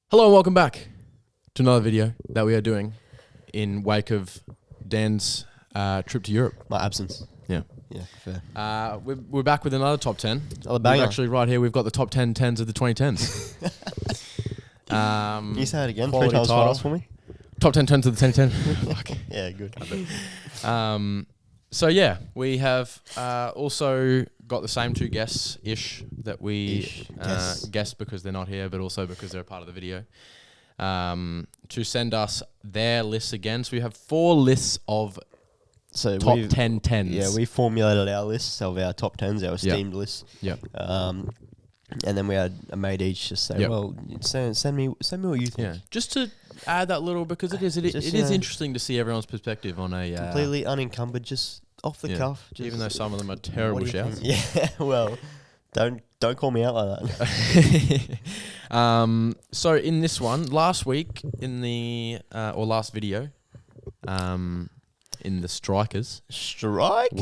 Hello and welcome back to another video that we are doing in wake of Dan's trip to Europe. My absence. Yeah. Yeah, fair. We're back with another top 10. Another banger. Actually, right here, we've got the top 10's of the 2010's. Can you say it again? quality 3 times title. fast for me? Top 10's of the 2010. Fuck. Yeah, good. So yeah, we have also got the same two guests-ish that we guessed because they're not here, but also because they're a part of the video, to send us their lists again. So we have 4 lists of top 10's. Yeah, we formulated our lists of our top 10's, our esteemed lists. Yep. And then we had a mate each just say, well, send me what you think. Yeah, just to add that little, because it is interesting to see everyone's perspective on a completely unencumbered, just off the cuff. Just even though some of them are terrible shouts. Yeah, well, don't call me out like that. So in this one, last week in the or last video, in the strikers, we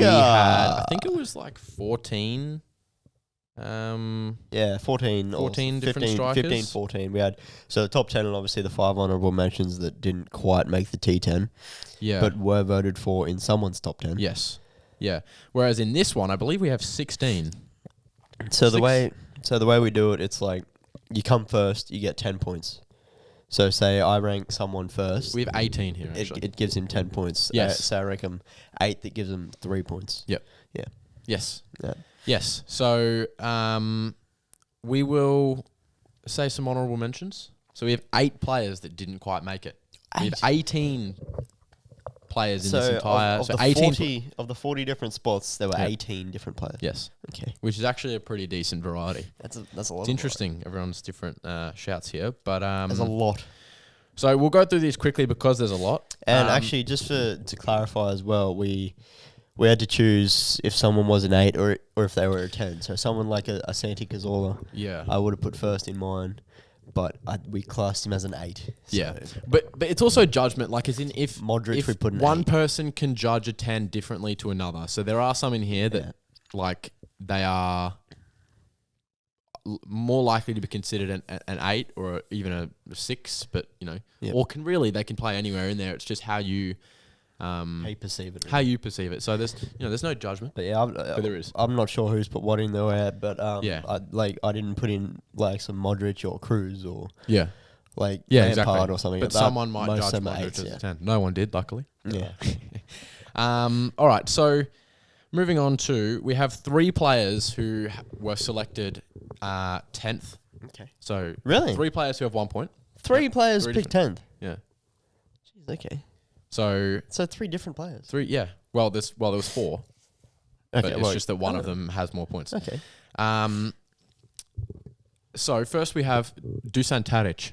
had, I think it was like 14. 14 different or 15, strikers. 15, 14. We had, so the top 10 and obviously the 5 honourable mentions that didn't quite make the T10. Yeah. But were voted for in someone's top 10. Yes. Yeah. Whereas in this one, I believe we have 16. So the way we do it, it's like you come first, you get 10 points. So say I rank someone first. We have 18 here, actually. It gives him 10 points. Yes. So I rank him 8, that gives him 3 points. Yep. Yeah. Yes. Yeah. Yes. So we will say some honourable mentions. So we have 8 players that didn't quite make it. We have 18 players in this entire... Of the 40 different spots, there were 18 different players. Yes. Okay. Which is actually a pretty decent variety. That's a lot. It's interesting, everyone's different shouts here. But there's a lot. So we'll go through these quickly because there's a lot. And actually, just to clarify as well, we had to choose if someone was an 8 or if they were a 10. So someone like a Santi Cazorla, I would have put first in mine, but we classed him as an 8. So yeah, but it's also judgment. Like, as in if Modric, we put an one 8. person can judge a 10 differently to another. So there are some in here that like they are more likely to be considered an 8 or even a 6. But or they can play anywhere in there. It's just how you. How you perceive it. How you perceive it. So there's no judgment. But yeah, but there is. I'm not sure who's put what in there, but I didn't put in like some Modric or Cruz or Lampard exactly. or something. But someone might judge Modric as a 10. No one did, luckily. Yeah. All right. So moving on to, we have 3 players who were selected 10th. Okay. So really 3 players who have 1 point. 3 players picked 10th. Yeah. Jeez, okay. So 3 different players. 3, yeah. Well, there was 4. Okay, but it's just that one of them has more points. Okay. So first we have Dusan Tadic.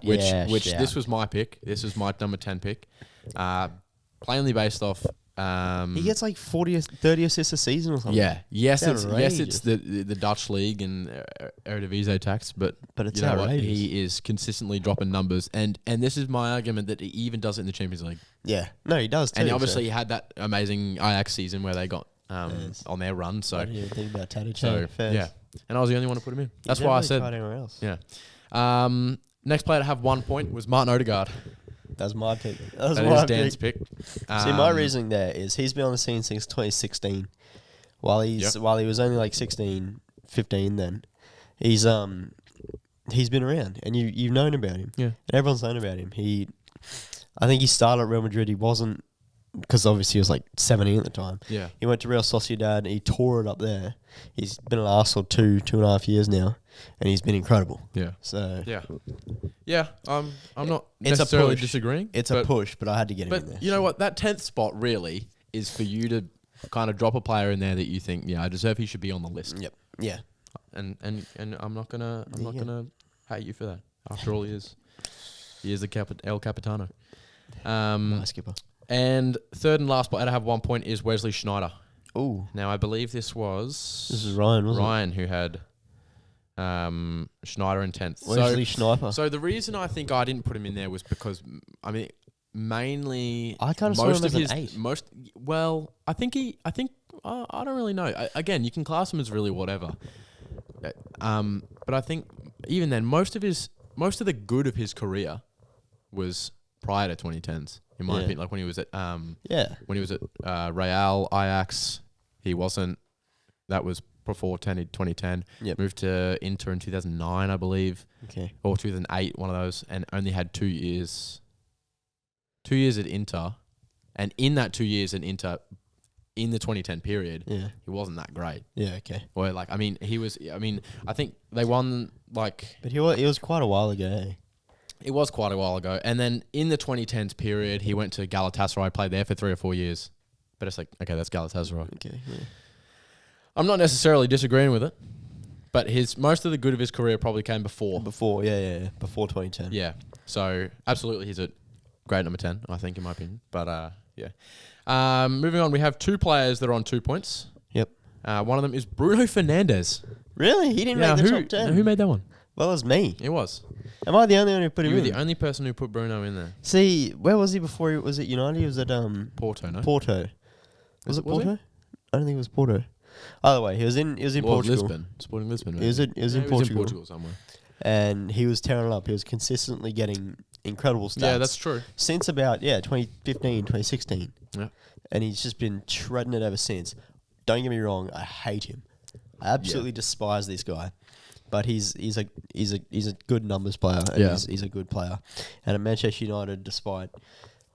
Which this was my pick. This was my number 10 pick. Plainly based off. He gets like 30 assists a season or something. Yeah. Yes, it's the Dutch league and Eredivisie tax, but it's outrageous. He is consistently dropping numbers, and this is my argument that he even does it in the Champions League. Yeah, no, he does too. And obviously he had that amazing Ajax season where they got on their run. So I didn't even think about Tadic. So yeah, and I was the only one to put him in. That's why I said. Anywhere else. Yeah. Next player to have 1 point was Martin Odegaard. That's my pick. That is Dan's pick. See, my reasoning there is he's been on the scene since 2016. While he was only like 16, 15 then, he's been around and you've known about him. Yeah. And everyone's known about him. I think he started at Real Madrid. He wasn't, because obviously he was like 17 at the time. Yeah. He went to Real Sociedad. He tore it up there. He's been at Arsenal 2.5 years now, and he's been incredible. Yeah. So yeah. I'm not necessarily disagreeing. It's a push, but I had to get him in there. But you know what? That 10th spot really is for you to kind of drop a player in there that you think, I deserve. He should be on the list. Yep. Yeah. And I'm not gonna hate you for that. After all, he is the El Capitano. My skipper. And third and last spot to have 1 point is Wesley Sneijder. Ooh. Now I believe this is Ryan, wasn't it? Ryan who had Sneijder in 10th. Wesley Sneijder. So the reason I think I didn't put him in there was because mainly I kind of saw him as an 8. I think I don't really know. Again, you can class him as really whatever. But I think even then most of his most of the good of his career was prior to 2010s. In my opinion, like when he was at Real, Ajax, he wasn't. That was before 2010. Yep. Moved to Inter in 2009, I believe. Okay. Or 2008, one of those, and only had 2 years. 2 years at Inter, and in that 2 years at Inter, in the 2010 period, he wasn't that great. Yeah. Okay. Or like, I mean, he was. I mean, I think they won like. But it was quite a while ago. Eh? It was quite a while ago. And then in the 2010s period, he went to Galatasaray, played there for 3 or 4 years. But it's like, okay, that's Galatasaray. Okay, yeah. I'm not necessarily disagreeing with it, but most of the good of his career probably came before. Before 2010. Yeah. So, absolutely, he's a great number 10, I think, in my opinion. But, yeah. Moving on, we have 2 players that are on 2 points. Yep. One of them is Bruno Fernandes. Really? He didn't make the top 10? Who made that one? Well, it was me. It was. Am I the only one who put him in? You were the only person who put Bruno in there. See, where was he before? Was it United? He was at Porto, no? Porto. Was it Porto? I don't think it was Porto. Either way, he was in Portugal. Lisbon. Sporting Lisbon. Maybe. He was in Portugal. He was in Portugal somewhere. And he was tearing it up. He was consistently getting incredible stats. Yeah, that's true. Since about 2015, 2016. Yeah. And he's just been shredding it ever since. Don't get me wrong, I hate him. I absolutely despise this guy. But he's a good numbers player, and he's a good player. And at Manchester United, despite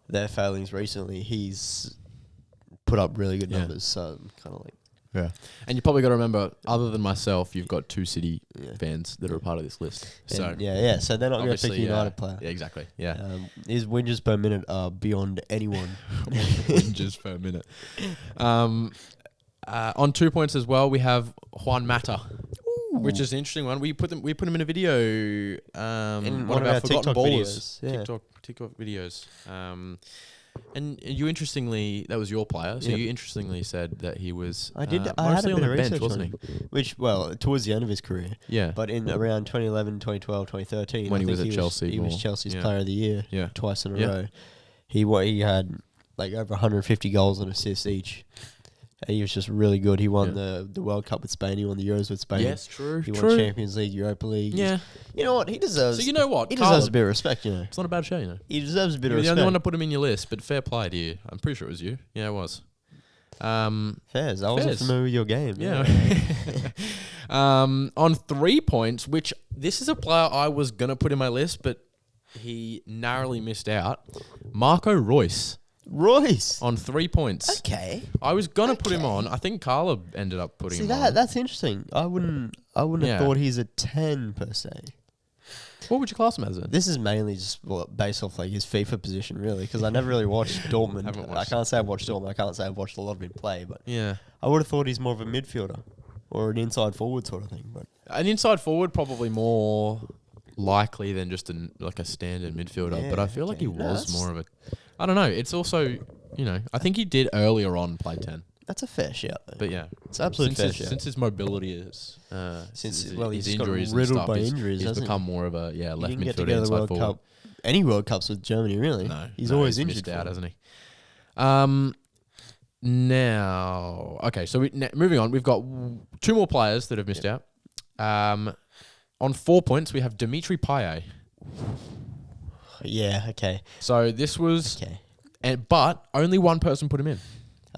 their failings recently, he's put up really good numbers. So I'm kind of like, and you probably got to remember, other than myself, you've got 2 City fans that are a part of this list. So so they're not going to pick a United player. Yeah, exactly. Yeah, his whinges per minute are beyond anyone. Whinges per minute. On 2 points as well, we have Juan Mata. Which is an interesting one. We put him in a video. In one of our forgotten TikTok ballers. videos. TikTok videos. And you interestingly, that was your player. So you interestingly said that he was. I had mostly a on bit the of bench, research wasn't on he? him. Which, towards the end of his career. Yeah. But in around 2011, 2012, 2013, when he was at Chelsea, he was Chelsea's Player of the Year. Yeah. Twice in a row. He had like over 150 goals and assists each. He was just really good. He won the World Cup with Spain. He won the Euros with Spain. Yes, true. He won Champions League, Europa League. Yeah. You know what? He deserves. So you know what? He deserves a bit of respect. You know. It's not a bad show. You know. He deserves a bit of You're respect. the only one to put him in your list, but fair play to you. I'm pretty sure it was you. Yeah, it was. Fairs. I wasn't familiar with your game. Yeah. On 3 points, which this is a player I was gonna put in my list, but he narrowly missed out. Marco Reus. On 3 points. Okay. I was gonna put him on. I think Carla ended up putting him on. That's interesting. I wouldn't have thought he's a 10 per se. What would you class him as? This is mainly just based off like his FIFA position, really, because I never really watched Dortmund. I can't say I've watched Dortmund. I can't say I've watched a lot of him play, but I would have thought he's more of a midfielder or an inside forward sort of thing. But an inside forward probably more likely than just a standard midfielder. But I feel like he was more of a. I don't know. It's also, I think he did earlier on play 10. That's a fair shout, though. But yeah, it's absolutely fair shout. Since his mobility is, his injuries got riddled by injuries, he's become more of a left midfielder. He didn't get to go to the World Cup. Any World Cups with Germany, really? No, he's always injured. Missed out, hasn't he? Now, okay, so moving on. We've got 2 more players that have missed out. On 4 points, we have Dimitri Payet. Yeah, okay. So this was, but only one person put him in.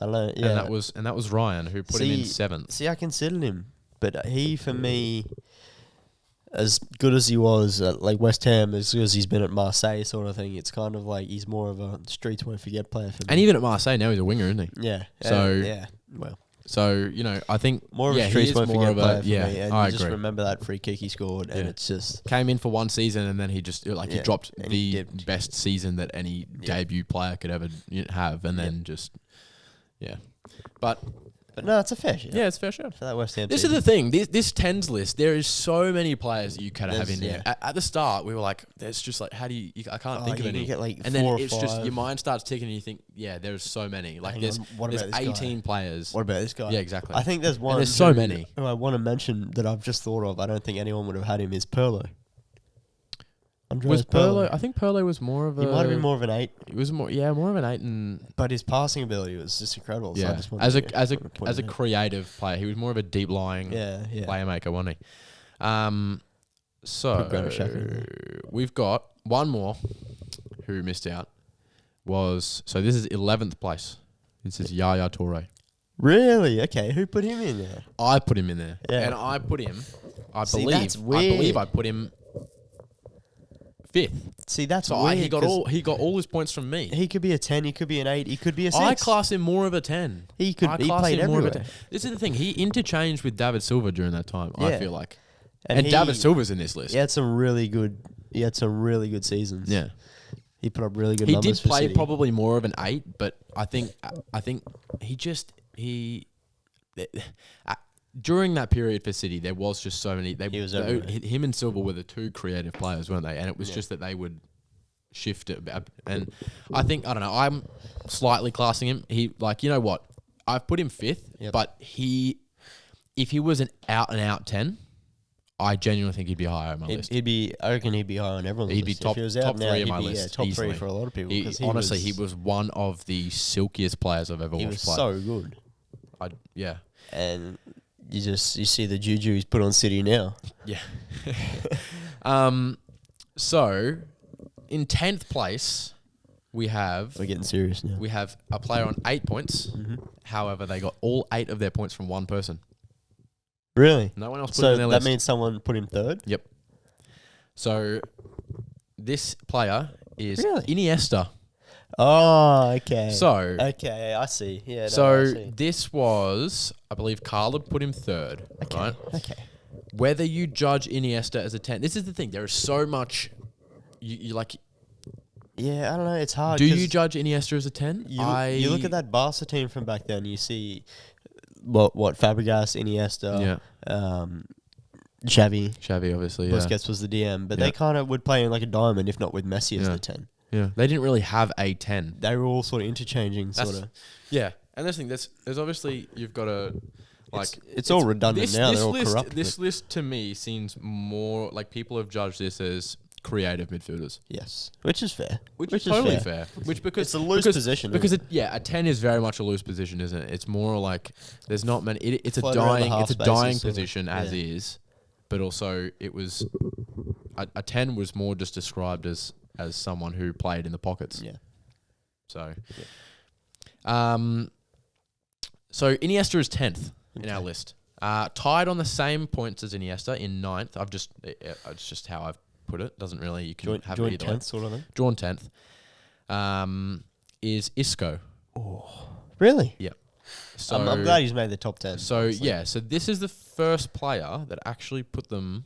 I know, yeah. And that was Ryan, who put him in 7th. See, I considered him, but he, for me, as good as he was at like West Ham, as good as he's been at Marseille sort of thing, it's kind of like he's more of a streets won't forget player for me. And even at Marseille now, he's a winger, isn't he? Yeah. Well. So, I think more of a streets won't forget player for me. And I just remember that free kick he scored, and it's just came in for one season, and then he just he dropped the best season that any debut player could ever have, and then But no, it's a fair shot. Yeah, it's a fair shot. For that West Ham This season. is the thing. This 10's list, there is so many players that you could have in there. At the start, we were like, there's just like, how do you I can't think of any. Get like and then it's just, your mind starts ticking and you think, there's so many. Like there's 18 players. What about this guy? Yeah, exactly. I think there's one. And there's so many. Who I want to mention that I've just thought of. I don't think anyone would have had him is Pirlo. Was Pirlo? I think Pirlo was more of a. He might have been more of an 8. He was more of an 8, but his passing ability was just incredible. So yeah, I just as a creative player, he was more of a deep lying playmaker, wasn't he? So we've got one more who missed out. So this is 11th place. This is Yaya Toure. Really? Okay. Who put him in there? I put him in there. Yeah. And I put him, I believe I put him 5th. See, that's so weird. He got all his points from me. He could be a 10, he could be an 8, he could be a 6. I class him more of a 10. He played everywhere. This is the thing. He interchanged with David Silva during that time, I feel like. And David Silva's in this list. He had some really good seasons. Yeah. He put up really good numbers. He did play City. probably more of an 8, but I think during that period for City, there was just so many. Him and Silva were the two creative players, weren't they? And it was just that they would shift it. And I don't know. I'm slightly classing him. He, like, you know what? I've put him 5th, but if he was an out and out 10, I genuinely think he'd be higher on my list. I reckon he'd be higher on everyone's list. He'd be top 3 on my list. Top easily. 3 for a lot of people. He was one of the silkiest players I've ever watched play. He was so good. And you see the juju he's put on City now. Yeah. So in 10th place, we're getting serious now. We have a player on 8 points. Mm-hmm. However, they got all 8 of their points from one person. Really? No one else put him in their list. So that means someone put him 3rd? Yep. So this player is Iniesta. Oh, okay. Okay, I see. Yeah. This was, I believe, Carla put him 3rd. Okay. Right? Okay. Whether you judge Iniesta as a 10, this is the thing. There is so much. You like. Yeah, I don't know. It's hard. Do you judge Iniesta as a 10? You look at that Barca team from back then. You see. What Fabregas, Iniesta, Xavi, obviously, Busquets was the DM, but they kind of would play in like a diamond, if not with Messi as the 10. Yeah, they didn't really have a 10. They were all sort of interchanging, Yeah, and this thing, there's obviously you've got to like it's all redundant now. They're all corrupt. This list to me seems more like people have judged this as creative midfielders. Yes, which is fair. Which is totally fair. Because it's a loose position. Because a 10 is very much a loose position, isn't it? It's more like there's not many. It's a dying position as is, but also it was a 10 was more just described as someone who played in the pockets. Yeah. So, so Iniesta is 10th in our list. Tied on the same points as Iniesta in 9th. It's just how I've put it. Doesn't really, you can have it either 10th sort of thing. Drawn 10th. Is Isco. Oh, really? Yeah. So I'm glad he's made the top 10. So honestly. So this is the first player that actually put them,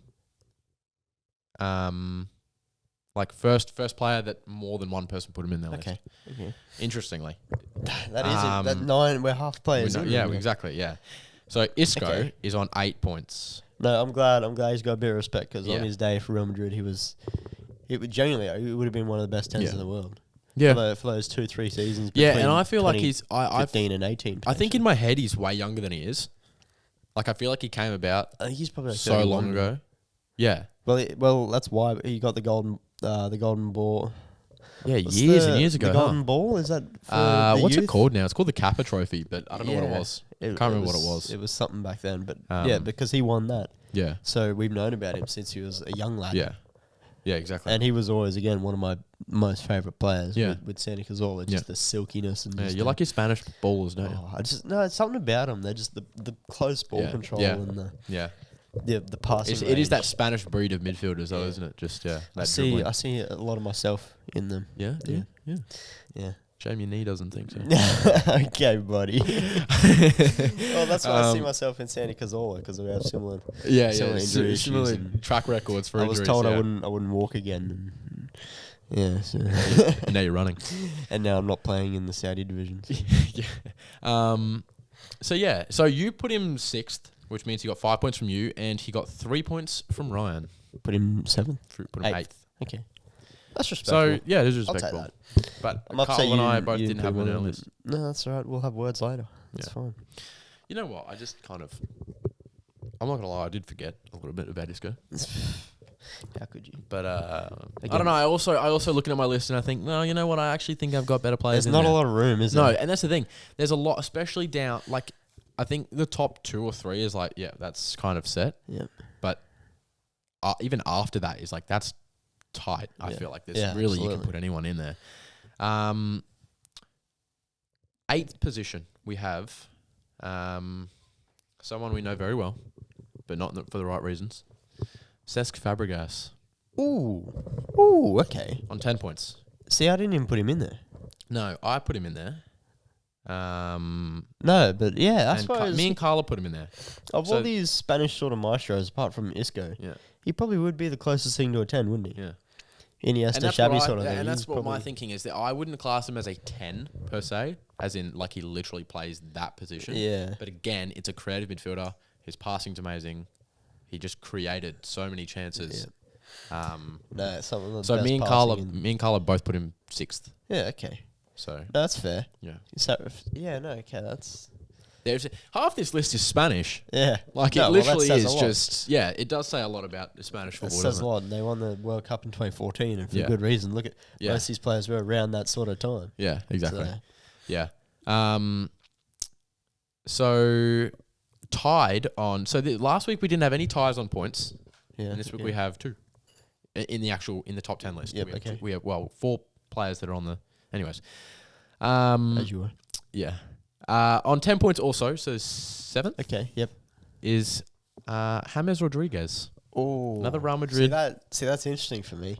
like first player that more than one person put him in their list. Okay. Interestingly, that is that 9. We're half players. Exactly. Yeah. So Isco is on 8 points. No, I'm glad he's got a bit of respect because on his day for Real Madrid, he would have been one of the best 10s in the world. Yeah, for those 2-3 seasons. Yeah, and I feel like he's 15 and 18. I think in my head he's way younger than he is. Like I feel like he came about. I think he's probably like so long ago. Yeah. Well, that's why he got the golden ball. Yeah, years and years ago. The golden ball, is that what's it called now? It's called the Kappa Trophy, but I don't know what it was. Can't remember what it was. It was something back then, but because he won that. Yeah. So we've known about him since he was a young lad. Yeah. Yeah, exactly. And he was always, again, one of my most favourite players with Santi Cazorla, just the silkiness. And you like your Spanish ballers, don't you? It's something about them. They're just the close ball control and the passing. It is that Spanish breed of midfielders, though, isn't it? Just I see a lot of myself in them. Yeah. Shame your knee doesn't think so. Okay, buddy. Well, that's why I see myself in Santi Cazorla because we have similar injuries, similar track records for injuries. I was told I wouldn't walk again. So. And now you're running. And now I'm not playing in the Saudi divisions. So you put him 6th, which means he got 5 points from you, and he got 3 points from Ryan. Put him 7th? Put him 8th. Okay. That's respectful. So, yeah, it is respectful. I'll take that. But Carl and I both didn't have him on our list. No, that's all right. We'll have words later. That's fine. You know what? I just I'm not going to lie, I did forget a little bit about Isco. How could you? But I don't know. I also looking at my list and I think, no, you know what? I actually think I've got better players. There's not a lot of room, is there? No, and that's the thing. There's a lot, especially down. Like, I think the top 2 or 3 is like, that's kind of set. Yeah. But even after that is like that's tight. I feel like there's really absolutely. you can put anyone in there. 8th position we have someone we know very well, but not for the right reasons. Cesc Fabregas. Ooh, okay. On 10 points. See, I didn't even put him in there. No, I put him in there. No, but yeah, I suppose me and Carla put him in there. Of all these Spanish sort of maestros, apart from Isco, he probably would be the closest thing to a 10, wouldn't he? Yeah. Iniesta, Xavi sort of thing. And that's what my thinking is. That I wouldn't class him as a 10 per se, as in like he literally plays that position. Yeah. But again, it's a creative midfielder. His passing's amazing. He just created so many chances. Yeah. So me and Carla both put him 6th. Yeah, okay. So no, that's fair. Yeah. Okay, that's... Half this list is Spanish. Yeah. Like it literally is just... Yeah, it does say a lot about the Spanish football, It says a lot. They won the World Cup in 2014 and for good reason. Look at... Most of these players were around that sort of time. Yeah, exactly. So. Yeah. So tied on... So last week we didn't have any ties on points. Yeah. And this week we have 2. In the top 10 list. Yep, okay. We have 4 players that are on the... Anyways. As you were. Yeah. On 10 points also, so 7th. Okay, yep. Is James Rodriguez. Oh. Another Real Madrid. See, that's interesting for me.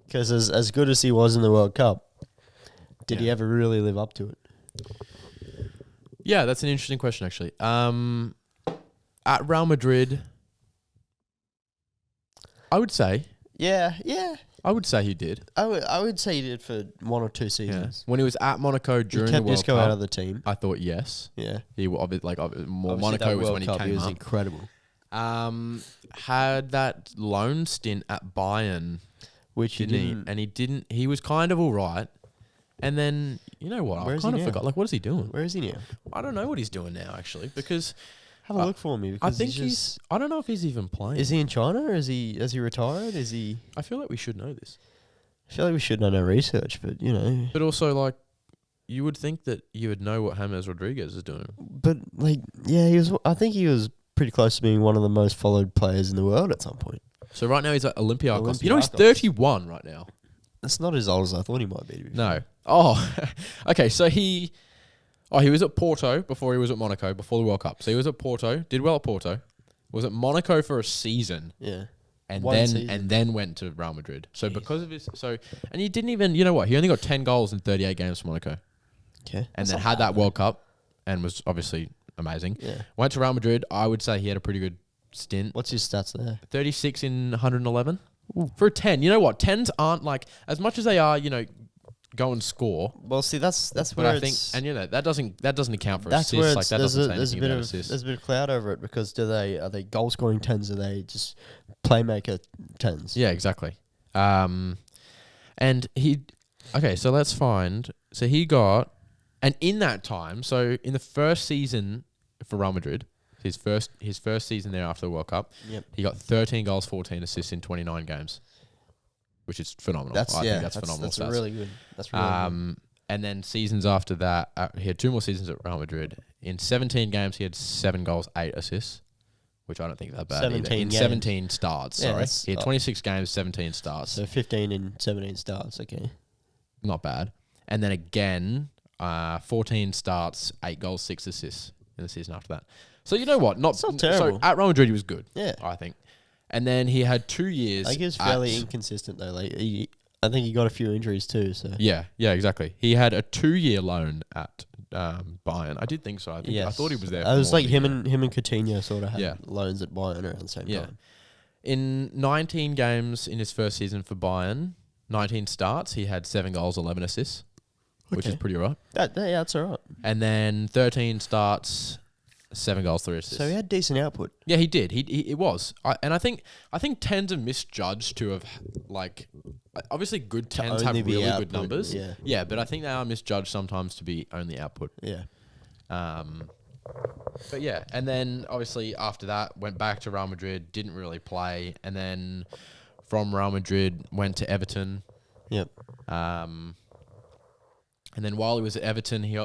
Because as good as he was in the World Cup, did he ever really live up to it? Yeah, that's an interesting question, actually. At Real Madrid, I would say... Yeah. I would say he did. I would say he did for 1 or 2 seasons. Yeah. When he was at Monaco during the World Cup, kept Isco out of the team. I thought yes. Yeah. He Monaco was when he came was up. Incredible. Had that loan stint at Bayern, which he didn't. And he didn't. He was kind of all right. And then you know what? I kind of forgot. Like, what is he doing? Where is he now? I don't know what he's doing now actually because. Have a look for me. Because I think he's. I don't know if he's even playing. Is he in China? Or has he retired? Is he? I feel like we should know this. I feel like we should know our research, but you know. But also, like, you would think that you would know what James Rodriguez is doing. But like, yeah, he was. I think he was pretty close to being one of the most followed players in the world at some point. So right now he's at Olympiacos. You know he's 31 right now. That's not as old as I thought he might be. No. Oh, okay. So he was at Porto before he was at Monaco before the World Cup. So he was at Porto, did well at Porto, was at Monaco for a season. Yeah. And then went to Real Madrid. So because of his and he didn't even, you know what? He only got 10 goals in 38 games for Monaco. Okay. And then had that World Cup and was obviously amazing. Yeah. Went to Real Madrid. I would say he had a pretty good stint. What's his stats there? 36 in 111. Ooh. For a 10. You know what? 10s aren't like as much as they are, you know, go and score. Well, see, that's where I think, and you know that doesn't account for assists. Like that doesn't say anything about assists. There's a bit of cloud over it because are they goal scoring 10s? Are they just playmaker 10s? Yeah, exactly. And so let's find. So he got, and in that time, so in the first season for Real Madrid, his first season there after the World Cup, he got 13 goals, 14 assists in 29 games. Which is phenomenal. I think that's phenomenal. That's really good. That's really good. And then seasons after that, he had 2 more seasons at Real Madrid. In 17 games, he had 7 goals, 8 assists, which I don't think is that bad either. In 17 starts, sorry. He had 26 games, 17 starts. So 15 in 17 starts, okay. Not bad. And then again, 14 starts, 8 goals, 6 assists in the season after that. So you know what? It's not terrible. So at Real Madrid, he was good, I think. And then he had 2 years. I think he was fairly inconsistent though. Like I think he got a few injuries too. So yeah, exactly. He had a 2-year loan at Bayern. I did think so. I thought he was there. It was like him and Coutinho sort of had loans at Bayern around the same time. In 19 games in his first season for Bayern, 19 starts, he had 7 goals, 11 assists, which is pretty right. That's all right. And then 13 starts. 7 goals, 3 assists. So he had decent output. Yeah, he did. It was. I think 10s are misjudged to have, like, obviously good 10s have really good numbers. Yeah, but I think they are misjudged sometimes to be only output. Yeah. But yeah, and then obviously after that went back to Real Madrid, didn't really play, and then from Real Madrid went to Everton. Yep. And then while he was at Everton, he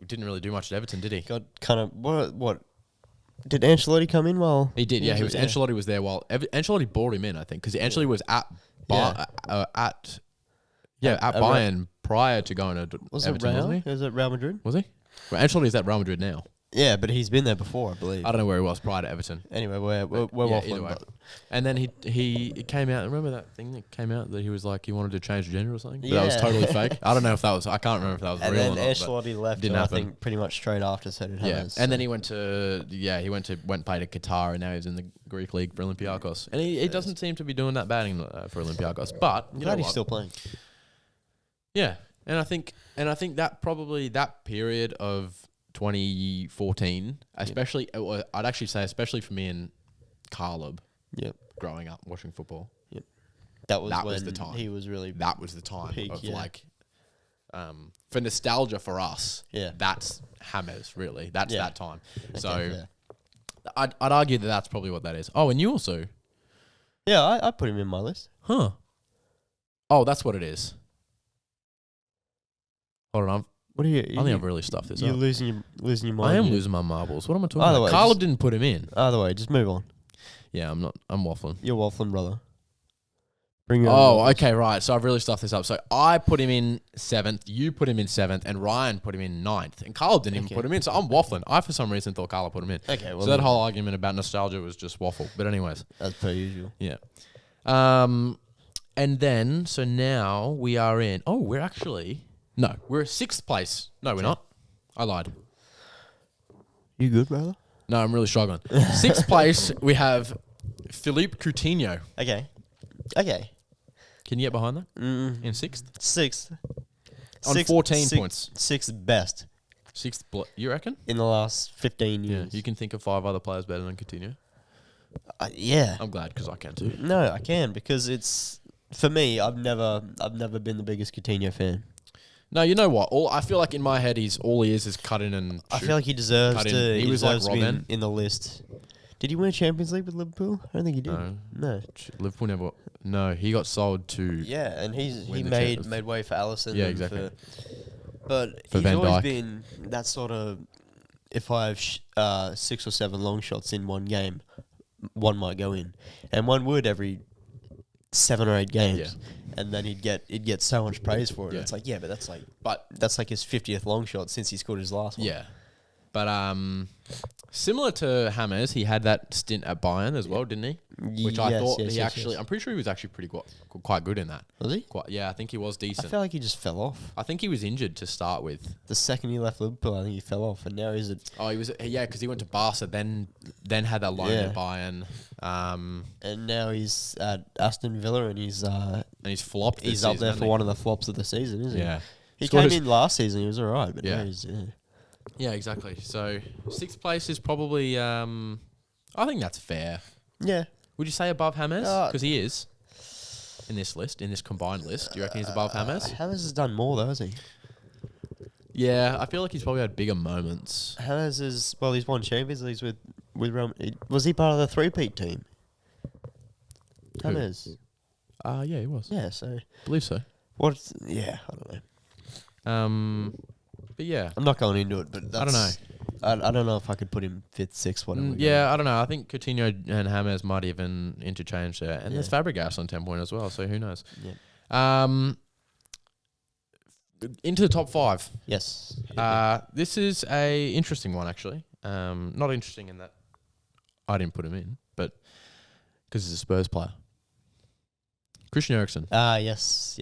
didn't really do much at Everton, did he? Got kind of what Did Ancelotti come in while he did? Yeah, he was. Ancelotti was there while Ancelotti brought him in, I think, because Ancelotti was at Bayern prior to going to Everton, wasn't he? Was it Real Madrid? Was he? Well, Ancelotti's at Real Madrid now. Yeah, but he's been there before, I believe. I don't know where he was prior to Everton. Anyway, we're waffling. And then he came out. Remember that thing that came out that he was like he wanted to change the gender or something? But that was totally fake. I don't know if that was. I can't remember if that was real or not. And then Ancelotti left. I think pretty much straight after so did Hammers. And then he went and played at Qatar, and now he's in the Greek league for Olympiacos. And he doesn't seem to be doing that bad for Olympiacos. But you know he's still playing. Yeah, and I think that probably that period of 2014, especially, I'd actually say, especially for me and Caleb, growing up watching football, that was the time. He was really that was the time for nostalgia for us. Yeah, that's Hammers really. That's that time. Okay, so I'd argue that's probably what that is. Oh, and you also, I put him in my list. Huh? Oh, that's what it is. Hold on, I think I've really stuffed this up. You're losing your mind. I am losing my marbles. What am I talking about? Caleb didn't put him in. Either way, just move on. Yeah, I'm not. I'm waffling. You're waffling, brother. Bring it on. Okay, right. So I've really stuffed this up. So I put him in 7th, you put him in 7th, and Ryan put him in 9th. And Caleb didn't even put him in, so I'm waffling. I, for some reason, thought Caleb put him in. Okay, well. So that whole argument about nostalgia was just waffle. But anyways. As per usual. Yeah. And then, so now we are in... Oh, we're 6th place. No, we're not. I lied. You good, brother? No, I'm really struggling. 6th place, we have Philippe Coutinho. Okay. Can you get behind that? In 6th? 6th. On 14 points. 6th best. 6th, you reckon? In the last 15 years. Yeah, you can think of 5 other players better than Coutinho? Yeah. I'm glad because I can too. No, I can because it's... For me, I've never been the biggest Coutinho fan. No, you know what? I feel like in my head, all he is cut in and shoot. I feel like he deserves to. He was like Robin in the list. Did he win a Champions League with Liverpool? I don't think he did. No. Liverpool never. No, he got sold to. Yeah, and he made way for Alisson. Yeah, exactly. But for he's Van always Dijk. been that sort of. If I have 6 or 7 long shots in one game, one might go in, and one would every 7 or 8 games. Yeah. And then he'd get so much praise for it. Yeah. It's like, but that's like his 50th long shot since he scored his last one. Yeah. But similar to Hammers, he had that stint at Bayern as well, didn't he? Which I thought I'm pretty sure he was actually quite good in that. Was he? Yeah, I think he was decent. I feel like he just fell off. I think he was injured to start with. The second he left Liverpool, I think he fell off, and now he's at... Oh, he was... Yeah, because he went to Barca, then had that loan at Bayern. And now he's at Aston Villa, and he's flopped this He's up there for one of the flops of the season, isn't he? Yeah. He came in last season, he was alright, but now he's... Yeah, exactly. So 6th place is probably... I think that's fair. Yeah. Would you say above Hammers? Because he is in this list, in this combined list. Do you reckon he's above Hammers? Hammers has done more, though, hasn't he? Yeah, I feel like he's probably had bigger moments. Hammers is... Well, he's won Champions Leagues with Real... Was he part of the three-peat team? Hammers. Yeah, he was. Yeah, so... I believe so. Yeah, I don't know. But yeah. I'm not going into it, but that's... I don't know. I don't know if I could put him 5th, 6th, whatever. I don't know. I think Coutinho and Hammers might even interchange there. And there's Fabregas on 10 point as well, so who knows. Yeah. Into the top 5. Yes. This is a interesting one, actually. Not interesting in that I didn't put him in, but because he's a Spurs player. Christian Eriksen. Yes.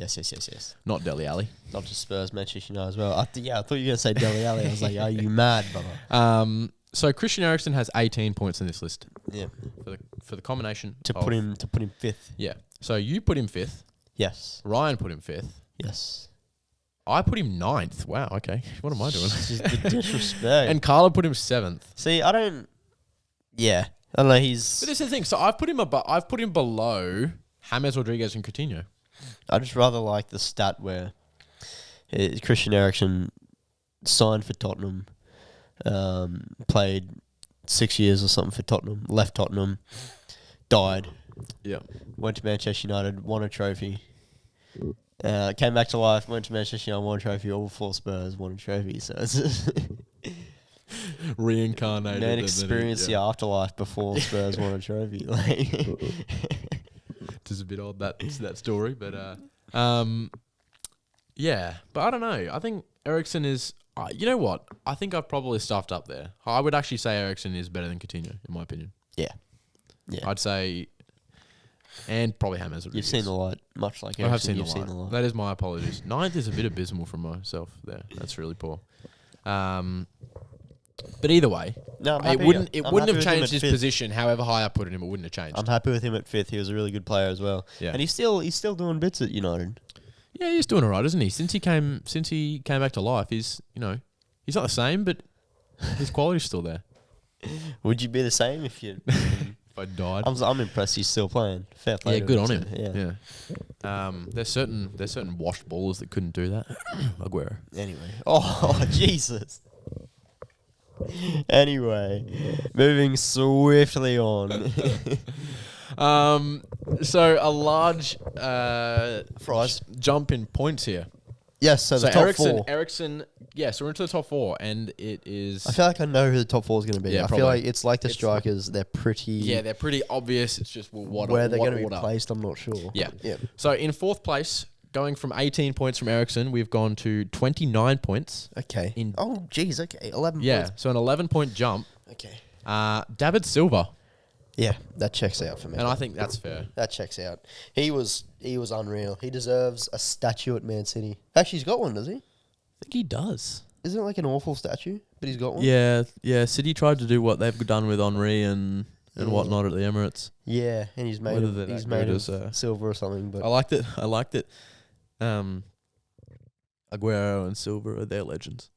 Not Dele Alli. Not just Spurs, Manchester United as well. I thought you were going to say Dele Alli. I was like, are you mad, brother? So Christian Eriksen has 18 points in this list. Yeah. For the combination to put him 5th. Yeah. So you put him 5th. Yes. Ryan put him 5th. Yes. I put him 9th. Wow, okay. What am I doing? The disrespect. And Carla put him 7th. See, I don't know, But this is the thing. So I've put him below James Rodriguez and Coutinho. I just rather like the stat where Christian Eriksen signed for Tottenham, played 6 years or something for Tottenham, left Tottenham, died. Yeah. Went to Manchester United, won a trophy. Came back to life, went to Manchester United, won a trophy, all 4 Spurs, won a trophy. So it's reincarnated. Man experienced the afterlife before Spurs won a trophy. Like, just a bit odd that story, but yeah. But I don't know. I think Eriksen is. You know what? I think I've probably stuffed up there. I would actually say Eriksen is better than Coutinho, in my opinion. Yeah. I'd say, and probably James. You've seen the light, much like I have seen you've the light. That is my apologies. 9th is a bit abysmal from myself there. That's really poor. But either way, no, it wouldn't have changed his position. However high I put him, it wouldn't have changed. I'm happy with him at 5th. He was a really good player as well. Yeah. And he's still doing bits at United. Yeah, he's doing all right, isn't he? Since he came back to life, he's not the same, but his quality's still there. Would you be the same if you? If I died, I'm impressed. He's still playing. Fair play. Yeah, good on him. Yeah. There's certain washed ballers that couldn't do that. Aguero. Anyway. Oh Jesus. Anyway, moving swiftly on. So a large Fries jump in points here. Yes, so the top four. Eriksen, so we're into the top 4, and it is. I feel like I know who the top 4 is going to be. Yeah, I feel like it's like the strikers. They're pretty. Yeah, they're pretty obvious. It's just where they're going to be placed. I'm not sure. Yeah. So in 4th place, going from 18 points from Eriksen, we've gone to 29 points. Okay. Okay. 11 points. Yeah, so an 11-point jump. Okay. David Silva. Yeah, that checks out for me. And I think that's fair. That checks out. He was unreal. He deserves a statue at Man City. Actually, he's got one, does he? I think he does. Isn't it like an awful statue? But he's got one? Yeah. City tried to do what they've done with Henry and whatnot at the Emirates. Yeah, and he's made of silver or something. But I liked it. Aguero and Silva are their legends.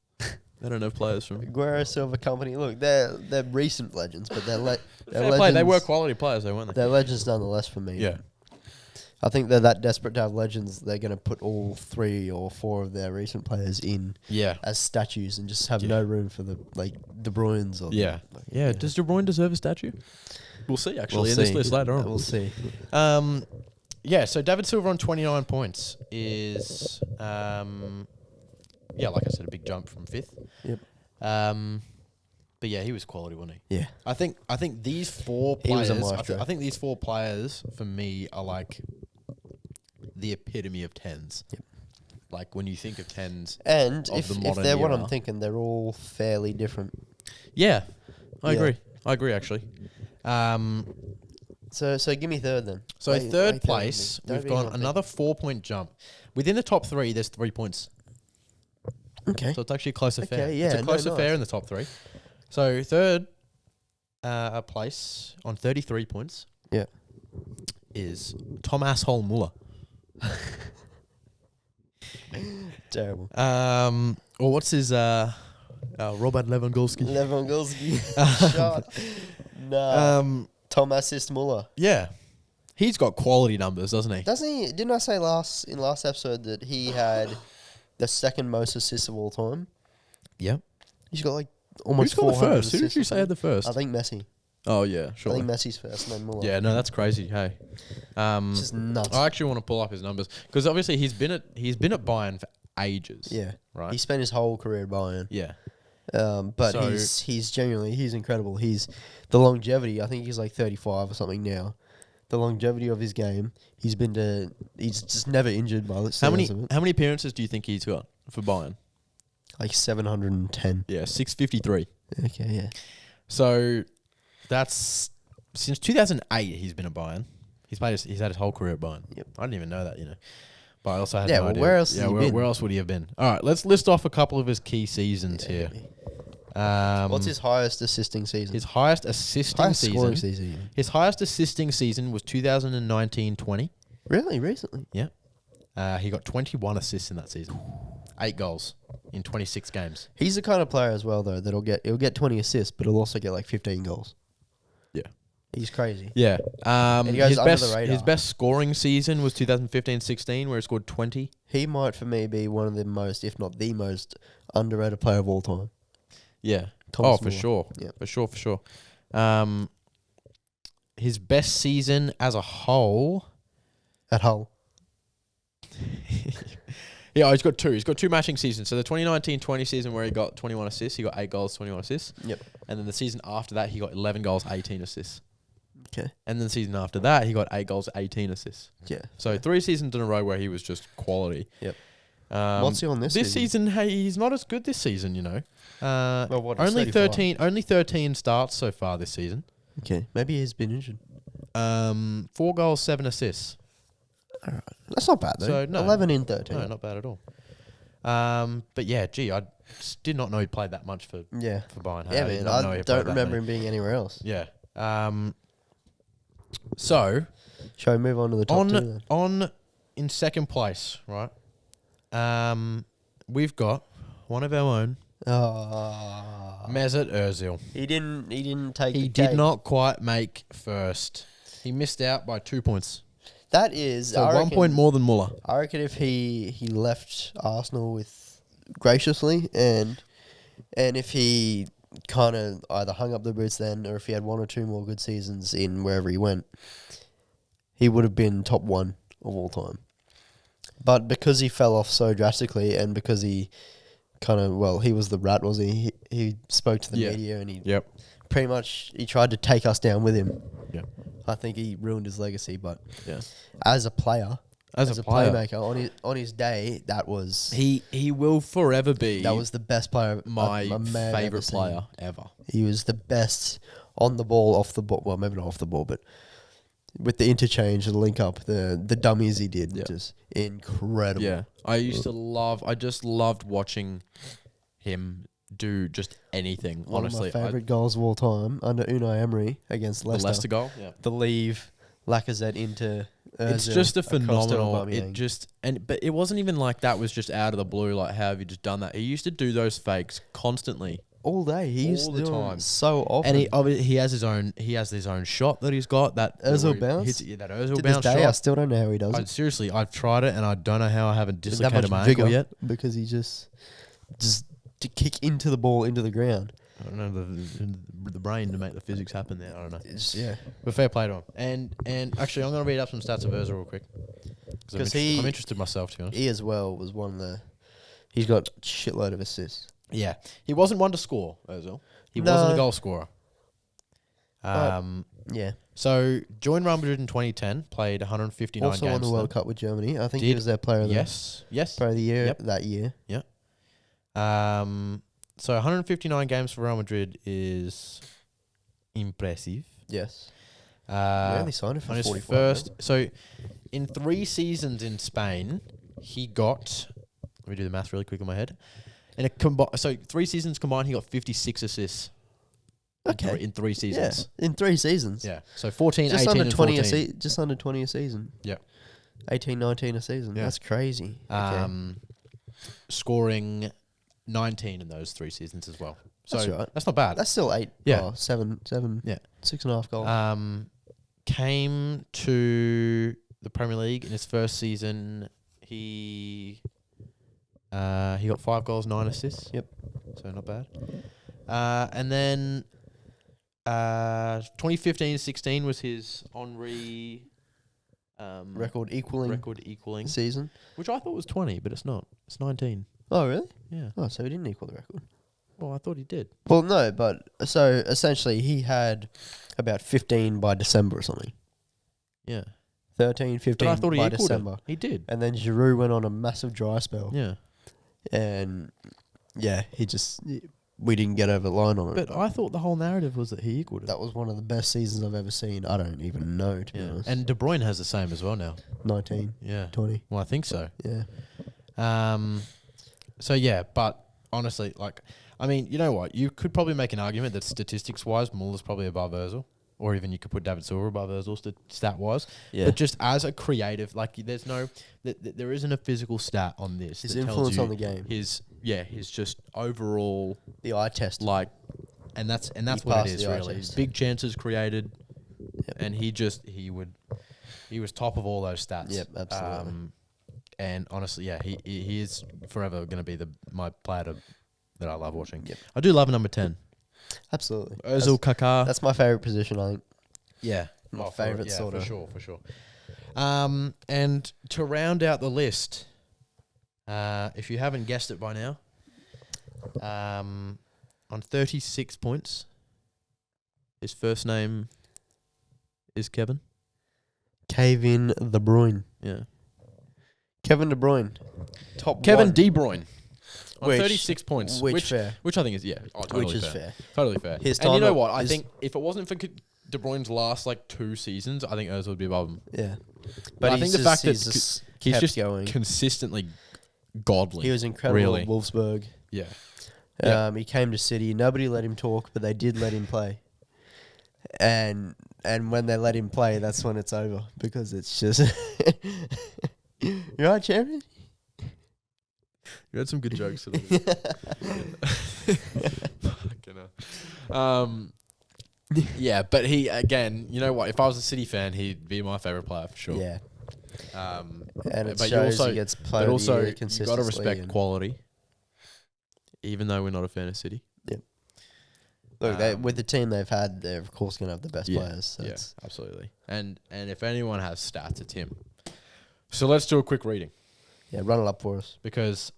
They don't have players from Aguero, Silva Company. Look, they're recent legends, but they're legends. Play. They were quality players, though, weren't they? They're legends nonetheless for me. Yeah. I think they're that desperate to have legends. They're going to put all 3 or 4 of their recent players in as statues and just have no room for the De Bruyne's. Or Does De Bruyne deserve a statue? We'll see. Actually, in this list later on, we'll see. So David Silva on 29 points is like I said, a big jump from 5th. Yep. But yeah, he was quality, wasn't he? Yeah. I think these 4 players. He was a maestro. I think these 4 players for me are like the epitome of 10's. Yep. Like when you think of 10's, and of if the modern they're era, what I'm thinking, they're all fairly different. Yeah, I agree actually. So give me 3rd then. So third place, we've got another 4-point jump. Within the top 3, there's 3 points. Okay. So it's actually a closer fair. Yeah, it's a closer fair in the top 3. So 3rd place on 33 points. Yeah. Is Tom Asshole Muller. Terrible. Or what's his Robert Lewandowski? Shot. No. Tom Assist Muller. Yeah. He's got quality numbers, doesn't he? Doesn't he? Didn't I say in last episode that he had the 2nd most assists of all time? Yep. He's got almost 400 Who's got the first? Who did you assists. say had the first? I think Messi. Oh yeah, sure. I think Messi's first, and then Muller. Yeah, no, that's crazy. Hey, it's just nuts. I actually want to pull up his numbers because obviously he's been at Bayern for ages. Yeah, right. He spent his whole career at Bayern. Yeah, but he's genuinely incredible. He's the longevity. I think he's like 35 or something now. The longevity of his game. He's just never injured by the sounds of it. How many appearances do you think he's got for Bayern? Like 710. Yeah, 653. Okay, yeah. So that's since 2008 he's been at Bayern. He's had his whole career at Bayern. Yep. I didn't even know that, But I also had no idea. Where else? Where else would he have been? All right, let's list off a couple of his key seasons here. What's his highest assisting season? His highest assisting scoring season. His highest assisting season was 2019-20. Really, recently? Yeah. He got 21 assists in that season. 8 goals in 26 games. He's the kind of player as well, though, that he'll get 20 assists, but he'll also get like 15 goals. Yeah. He's crazy. Yeah. And he goes under the radar. His best scoring season was 2015-16, where he scored 20. He might, for me, be one of the most, if not the most, underrated player of all time. Yeah. Thomas for Muller. sure. Yeah. For sure. His best season as a whole. At Hull. Yeah, he's got two. He's got two matching seasons. So the 2019-20 season where he got 21 assists, he got 8 goals, 21 assists. Yep. And then the season after that, he got 11 goals, 18 assists. Okay. And then the season after that, he got 8 goals, 18 assists. Yeah. So 3 seasons in a row where he was just quality. Yep. What's he on this season? This season, hey, he's not as good this season, you know. Well, what, only 35? only 13 starts so far this season. Okay. Maybe he's been injured. 4 goals, 7 assists. All right. That's not bad, though. So, no. 11 in 13. No, not bad at all. But yeah, gee, I did not know he played that much for Bayern. Yeah, man. I don't remember him being anywhere else. Yeah. So, shall we move on to the top two then? In second place, right? We've got one of our own, Mesut Ozil. He didn't take. He did not quite make first. He missed out by 2 points. That is so 1 point more than Muller. I reckon if he left Arsenal with graciously and if he kind of either hung up the boots then or if he had 1 or 2 more good seasons in wherever he went, he would have been top 1 of all time. But because he fell off so drastically and because he kind of, he was the rat, was he? He spoke to the media and he pretty much he tried to take us down with him. Yeah. I think he ruined his legacy, but as a player, as a playmaker, on his day, that was... He will forever be... That was the best player... My favourite player ever. He was the best on the ball, off the ball. Well, maybe not off the ball, but with the interchange, the link up, the dummies he did, just incredible. Yeah. I just loved watching him do just anything, honestly. One of my favourite goals of all time, under Unai Emery against Leicester. The Leicester goal? Yeah. The leave Lacazette into... it's just a phenomenal... But it wasn't even like that was just out of the blue, like, how have you just done that? He used to do those fakes constantly. All day. He used to do them so often. And he has his own shot that he's got. That Ozil bounce? That Ozil to bounce this day, shot. I still don't know how he does it. Seriously, I've tried it and I don't know how I haven't dislocated my ankle yet. Because he just to kick into the ball, into the ground. I don't know the brain to make the physics happen there. I don't know. Yeah. But fair play to him. And actually, I'm going to read up some stats of Ozil real quick. Because I'm interested myself, to be honest. He as well was one of the... He's got a shitload of assists. Yeah. He wasn't one to score, Ozil. He wasn't a goal scorer. Yeah. So, joined Real Madrid in 2010, played 159 games. Also won the World Cup with Germany. I think he was their player of the Player of the year that year. Yeah. So 159 games for Real Madrid is impressive. Yes. We only signed him for 45. First, so in 3 seasons in Spain, he got... Let me do the math really quick in my head. So 3 seasons combined, he got 56 assists. Okay. In 3 seasons. Yeah, in 3 seasons. Yeah. So 14, just 18 under and 20 14. Just under 20 a season. Yeah. 18, 19 a season. Yeah. That's crazy. Scoring 19 in those 3 seasons as well. So that's right. That's not bad. That's still 8. Yeah. Oh, 7. Yeah. 6.5 goals. Came to the Premier League in his first season. He got 5 goals, 9 assists. Yep. So not bad. And then 2015-16 was his Henry record equaling season, which I thought was 20, but it's not. It's 19. Oh, really? Yeah. Oh, so he didn't equal the record. Well, I thought he did. Well, no, but so essentially he had about 15 by December or something. Yeah. 13, 15 but I thought by December. He did. And then Giroud went on a massive dry spell. Yeah. And we didn't get over the line on it. But I thought the whole narrative was that he equaled it. That was one of the best seasons I've ever seen. I don't even know, to be honest. And De Bruyne has the same as well now. 19. Yeah. 20. Well, I think so. Yeah. So, yeah, but honestly, I mean, you know what? You could probably make an argument that statistics-wise, Muller's probably above Ozil. Or even you could put David Silva above Ozil stat-wise. Yeah. But just as a creative, there's there isn't a physical stat on this. His influence on the game. His just overall... The eye test. And that's what it is, really. His big chances created. Yep. And he was top of all those stats. Yep, absolutely. And honestly, yeah, he is forever going to be my player that I love watching. Yep. I do love number 10. Absolutely. Ozil, Kaká. That's my favourite position, I think. Yeah. My favourite sort of. For sure. And to round out the list, If you haven't guessed it by now, on 36 points, his first name is Kevin. Kevin De Bruyne. Yeah. Kevin De Bruyne. Kevin De Bruyne. On Which- 36 points. which fair. Which I think is, totally Which is fair. fair. Totally fair. His And you time know up what? I is- think if it wasn't for De Bruyne's last, 2 seasons, I think Ozil would be above him. Yeah. But I think the fact that he's just he's kept just going. consistently godly. He was incredible really. at Wolfsburg. Yeah. Yeah. He came to City. Nobody let him talk, but they did let him play. And when they let him play, that's when it's over because it's just you right, champion. You had some good jokes today. Yeah, but he, again, you know what? If I was a City fan, he'd be my favourite player for sure. Yeah. And it but shows you also, he gets played but also, you you got to respect quality, even though we're not a fan of City. Look, with the team they've had, they're of course going to have the best players. So yeah, absolutely. And if anyone has stats, it's him. So let's do a quick reading. Yeah, run it up for us. Because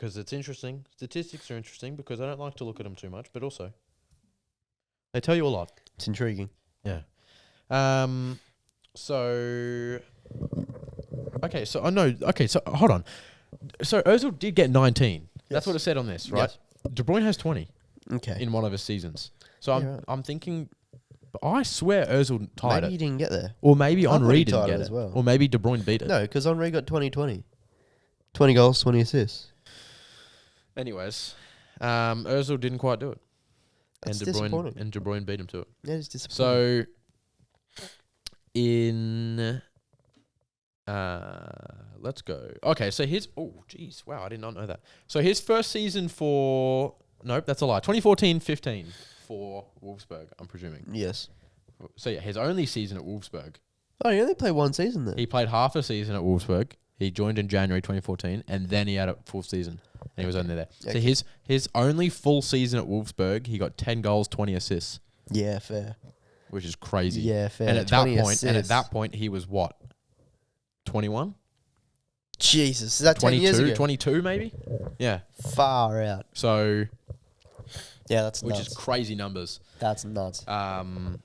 it's interesting. Statistics are interesting because I don't like to look at them too much, but also they tell you a lot. It's intriguing. Yeah. So hold on. So Ozil did get 19. Yes. That's what it said on this, right? Yes. De Bruyne has 20. Okay. In one of his seasons. So I'm thinking, but I swear Ozil tied maybe it. he didn't get there. Or maybe I thought Henri he didn't tied get it it. as well. Or maybe De Bruyne beat it. No, because Henri got 20-20. 20 goals, 20 assists. Anyways, Ozil didn't quite do it. That's and disappointing. De Bruyne beat him to it. Yeah, it's disappointing. So, let's go. Okay, so wow, I did not know that. So his first season for... Nope, that's a lie. 2014-15 for Wolfsburg, I'm presuming. Yes. So yeah, his only season at Wolfsburg. Oh, he only played one season then. He played half a season at Wolfsburg. He joined in January 2014, and then he had a full season. And he was only there. Okay. So his only full season at Wolfsburg, he got 10 goals, 20 assists. Yeah, fair. Which is crazy. Yeah, fair. And at that point, he was what? 21? Jesus, is that 10 years ago? 22 maybe? Yeah. Far out. So... Yeah, that's nuts. Which is crazy numbers. That's nuts. And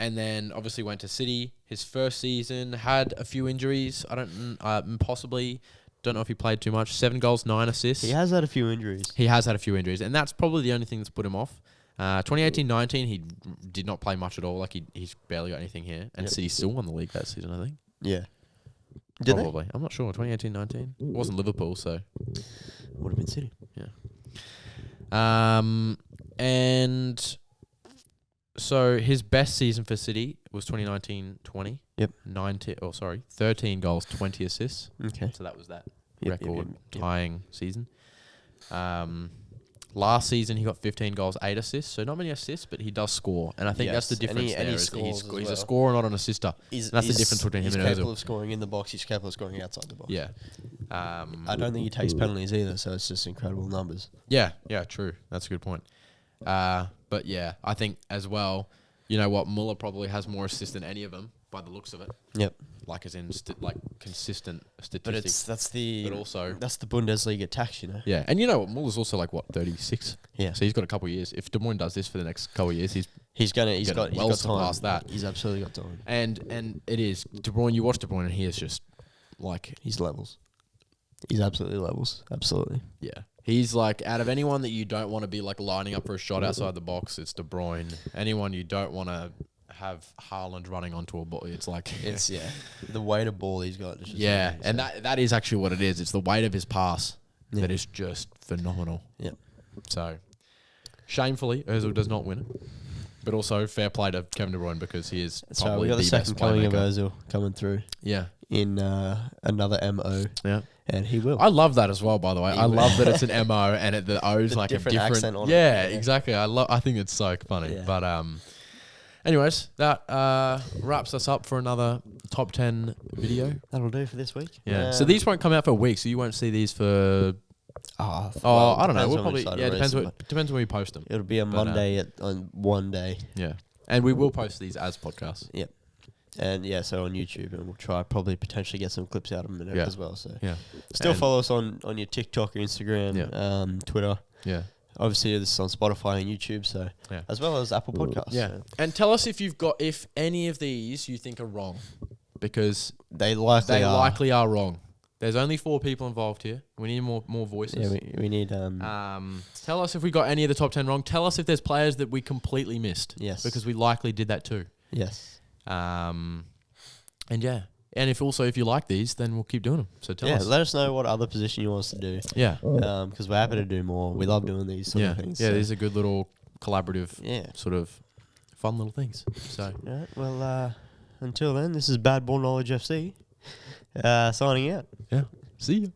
then obviously went to City. His first season had a few injuries. I don't know if he played too much. 7 goals, 9 assists. He has had a few injuries. And that's probably the only thing that's put him off. 2018-19, he did not play much at all. He's barely got anything here. And City still won the league that season, I think. Yeah. Did probably. I'm not sure. 2018-19. It wasn't Liverpool, so would have been City. Yeah. And so his best season for City was 2019-20. Yep. 13 goals, 20 assists. Okay. So that was that record tying season. Last season he got 15 goals, 8 assists. So not many assists, but he does score. And I think that's the difference there. He's a scorer, not an assister. That's the difference between him and Ozil. He's capable of scoring in the box. He's capable of scoring outside the box. Yeah. I don't think he takes penalties either, so it's just incredible numbers. Yeah, true. That's a good point. But yeah, I think as well, you know what, Muller probably has more assists than any of them by the looks of it. Yep. As in consistent statistics. But that's the Bundesliga tax, you know. Yeah, and you know what, Muller's also 36. Yeah. So he's got a couple of years. If De Bruyne does this for the next couple of years, he's got surpassed that. He's absolutely got time. And it is De Bruyne. You watch De Bruyne, and he is just he's levels. He's absolutely levels. Absolutely. Yeah. He's out of anyone that you don't want to be lining up for a shot outside the box, it's De Bruyne. Anyone you don't want to have Haaland running onto a ball, it's the weight of ball he's got. Yeah, and that is actually what it is. It's the weight of his pass that is just phenomenal. Yeah. So, shamefully, Ozil does not win it. But also, fair play to Kevin De Bruyne because he is probably the best playmaker. We got the second coming of Ozil coming through. Yeah. In another MO. Yeah. And he will. I love that as well, by the way. I love that it's an MO and the O's a different accent on it. Yeah, exactly. I think it's so funny. Yeah. But anyways, that wraps us up for another top 10 video. That'll do for this week. Yeah. So these won't come out for a week, so you won't see these for I don't know. We'll probably depends when we post them. It'll be a Monday on one day. Yeah. And we will post these as podcasts. Yep. And yeah, so on YouTube, and we'll try probably potentially get some clips out of them as well. So still and follow us on your TikTok, Instagram, Twitter. Yeah. Obviously, this is on Spotify and YouTube, so as well as Apple Podcasts. Yeah, so. And tell us if any of these you think are wrong, because they likely are wrong. There's only 4 people involved here. We need more voices. Yeah, we need. Tell us if we got any of the top 10 wrong. Tell us if there's players that we completely missed. Yes, because we likely did that too. Yes. And if you like these, then we'll keep doing them. So tell us. Yeah, let us know what other position you want us to do. Yeah. Because we're happy to do more. We love doing these sort of things. Yeah, these are good little collaborative, sort of fun little things. So. All right, well, until then, this is Bad Ball Knowledge FC. Signing out. Yeah. See you.